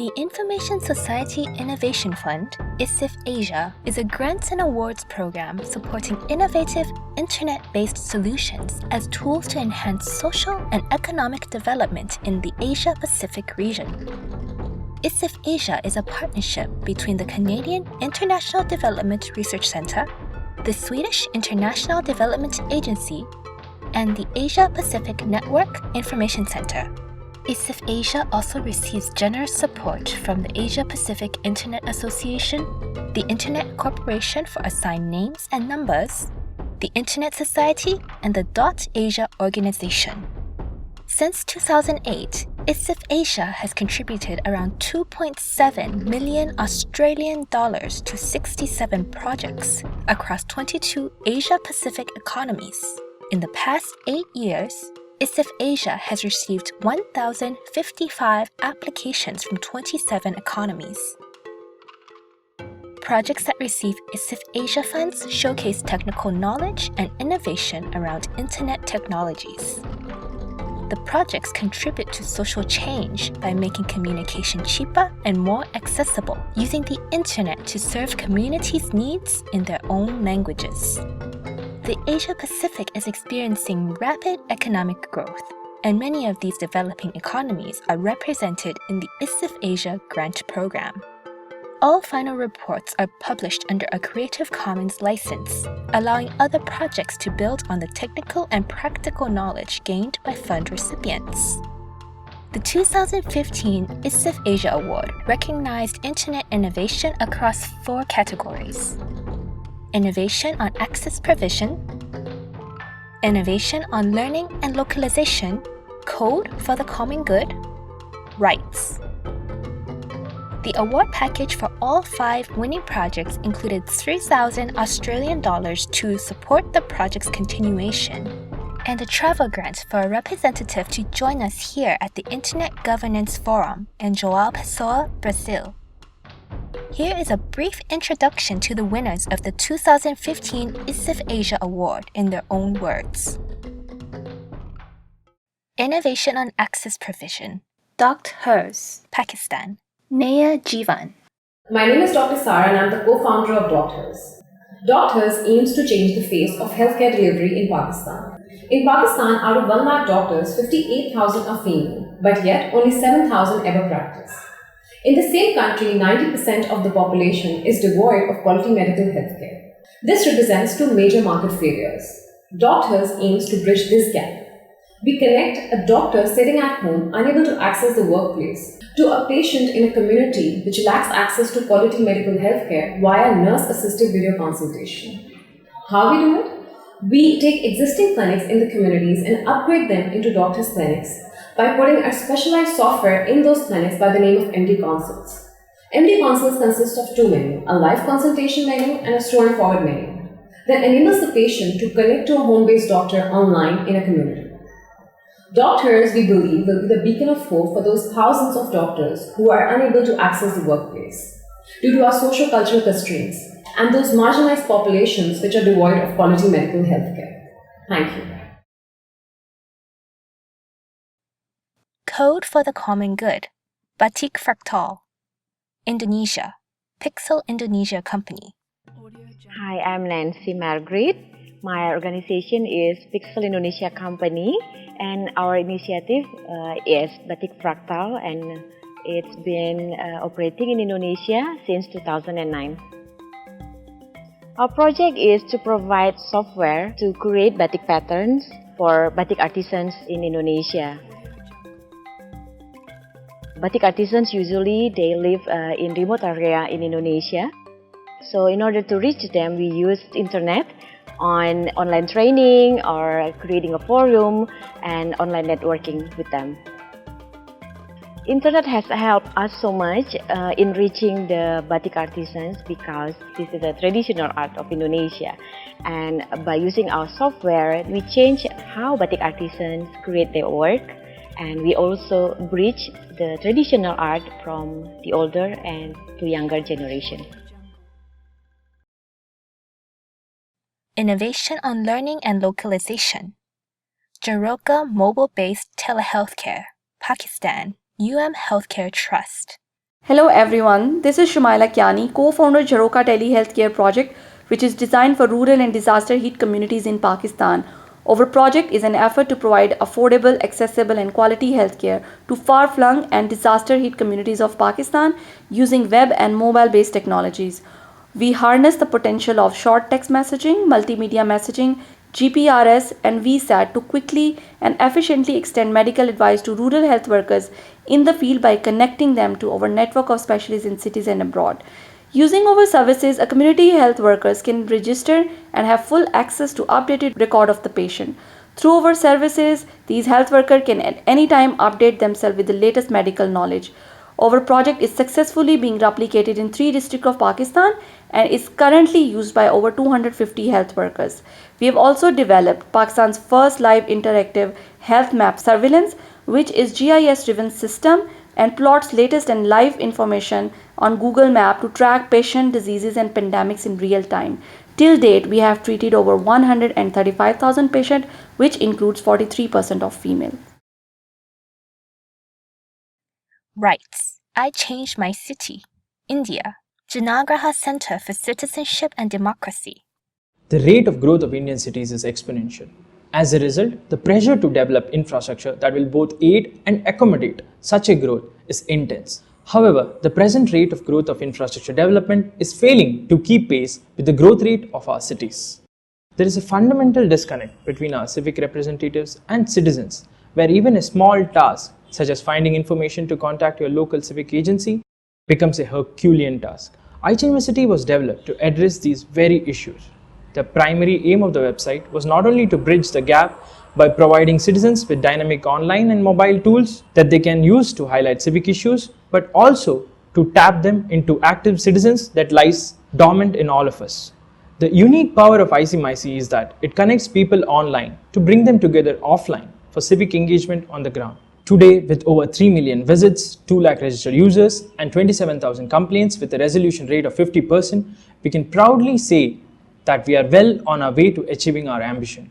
The Information Society Innovation Fund, ISIF.Asia, is a grants and awards program supporting innovative, internet-based solutions as tools to enhance social and economic development in the Asia-Pacific region. ISIF.Asia is a partnership between the Canadian International Development Research Centre, the Swedish International Development Agency, and the Asia-Pacific Network Information Centre. ISIF.Asia also receives generous support from the Asia-Pacific Internet Association, the Internet Corporation for Assigned Names and Numbers, the Internet Society, and the .Asia organization. Since 2008, ISIF.Asia has contributed around 2.7 million Australian dollars to 67 projects across 22 Asia-Pacific economies. In the past 8 years, ISIF.Asia has received 1,055 applications from 27 economies. Projects that receive ISIF.Asia funds showcase technical knowledge and innovation around internet technologies. The projects contribute to social change by making communication cheaper and more accessible, using the internet to serve communities' needs in their own languages. The Asia-Pacific is experiencing rapid economic growth, and many of these developing economies are represented in the ISIF.Asia grant program. All final reports are published under a Creative Commons license, allowing other projects to build on the technical and practical knowledge gained by fund recipients. The 2015 ISIF.Asia Award recognized internet innovation across 4 categories: innovation on access provision, innovation on learning and localization, code for the common good, rights. The award package for all 5 winning projects included 3,000 Australian dollars to support the project's continuation, and a travel grant for a representative to join us here at the Internet Governance Forum in João Pessoa, Brazil. Here is a brief introduction to the winners of the 2015 ISIF.Asia Award in their own words. Innovation on Access Provision. Dr. Hers, Pakistan. Naya Jivan. My name is Dr. Sara and I'm the co-founder of Doctors. Doctors aims to change the face of healthcare delivery in Pakistan. In Pakistan, out of 1 lakh doctors, 58,000 are female, but yet only 7,000 ever practice. In the same country, 90% of the population is devoid of quality medical healthcare. This represents 2 major market failures. Doctors aims to bridge this gap. We connect a doctor sitting at home, unable to access the workplace, to a patient in a community which lacks access to quality medical healthcare via nurse-assisted video consultation. How we do it? We take existing clinics in the communities and upgrade them into doctors' clinics by putting a specialized software in those clinics by the name of MD Consults. MD Consults consist of 2 menus, a live consultation menu and a store and forward menu, that enables the patient to connect to a home-based doctor online in a community. Doctors, we believe, will be the beacon of hope for those thousands of doctors who are unable to access the workplace due to our socio-cultural constraints and those marginalized populations which are devoid of quality medical healthcare. Thank you. Code for the Common Good. Batik Fractal. Indonesia. Pixel Indonesia Company. Hi, I'm Nancy Margaret. My organization is Pixel Indonesia Company, and our initiative is Batik Fractal, and it's been operating in Indonesia since 2009. Our project is to provide software to create batik patterns for batik artisans in Indonesia. Batik artisans usually they live in remote area in Indonesia. So in order to reach them, we use internet on online training or creating a forum and online networking with them. Internet has helped us so much in reaching the batik artisans because this is a traditional art of Indonesia. And by using our software, we change how batik artisans create their work, and we also bridge the traditional art from the older and to younger generation. Innovation on learning and localization. Jaroka Mobile-Based Telehealthcare, Pakistan, Healthcare Trust. Hello everyone, this is Shumaila Kiani, co-founder Jharoka Tele Healthcare Project, which is designed for rural and disaster hit communities in Pakistan. Our project is an effort to provide affordable, accessible and quality healthcare to far-flung and disaster-hit communities of Pakistan using web and mobile-based technologies. We harness the potential of short text messaging, multimedia messaging, GPRS, and VSAT to quickly and efficiently extend medical advice to rural health workers in the field by connecting them to our network of specialists in cities and abroad. Using our services, a community health workers can register and have full access to updated record of the patient. Through our services, these health workers can at any time update themselves with the latest medical knowledge. Our project is successfully being replicated in 3 districts of Pakistan and is currently used by over 250 health workers. We have also developed Pakistan's first live interactive health map surveillance, which is GIS driven system and plots latest and live information on Google Map to track patient diseases and pandemics in real time. Till date, we have treated over 135,000 patients, which includes 43% of female. Right. I changed my city. India. Janagraha Center for Citizenship and Democracy. The rate of growth of Indian cities is exponential. As a result, the pressure to develop infrastructure that will both aid and accommodate such a growth is intense. However, the present rate of growth of infrastructure development is failing to keep pace with the growth rate of our cities. There is a fundamental disconnect between our civic representatives and citizens, where even a small task, such as finding information to contact your local civic agency, becomes a Herculean task. ISIF University was developed to address these very issues. The primary aim of the website was not only to bridge the gap by providing citizens with dynamic online and mobile tools that they can use to highlight civic issues, but also to tap them into active citizens that lies dormant in all of us. The unique power of ISIF is that it connects people online to bring them together offline for civic engagement on the ground. Today, with over 3 million visits, 2 lakh registered users, and 27,000 complaints with a resolution rate of 50%, we can proudly say that we are well on our way to achieving our ambition.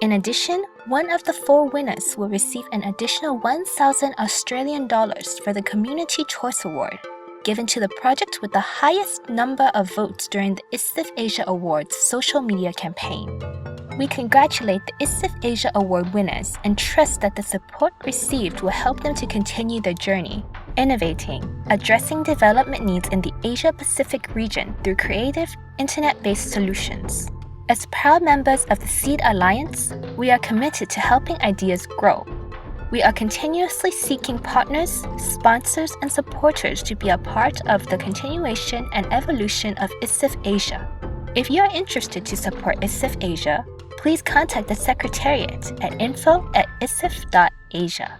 In addition, one of the 4 winners will receive an additional 1,000 Australian dollars for the Community Choice Award, given to the project with the highest number of votes during the ISIF.Asia Awards social media campaign. We congratulate the ISIF.Asia Award winners and trust that the support received will help them to continue their journey, innovating, addressing development needs in the Asia-Pacific region through creative, internet-based solutions. As proud members of the SEED Alliance, we are committed to helping ideas grow. We are continuously seeking partners, sponsors, and supporters to be a part of the continuation and evolution of ISIF.Asia. If you are interested to support ISIF.Asia, please contact the Secretariat at info@isif.asia.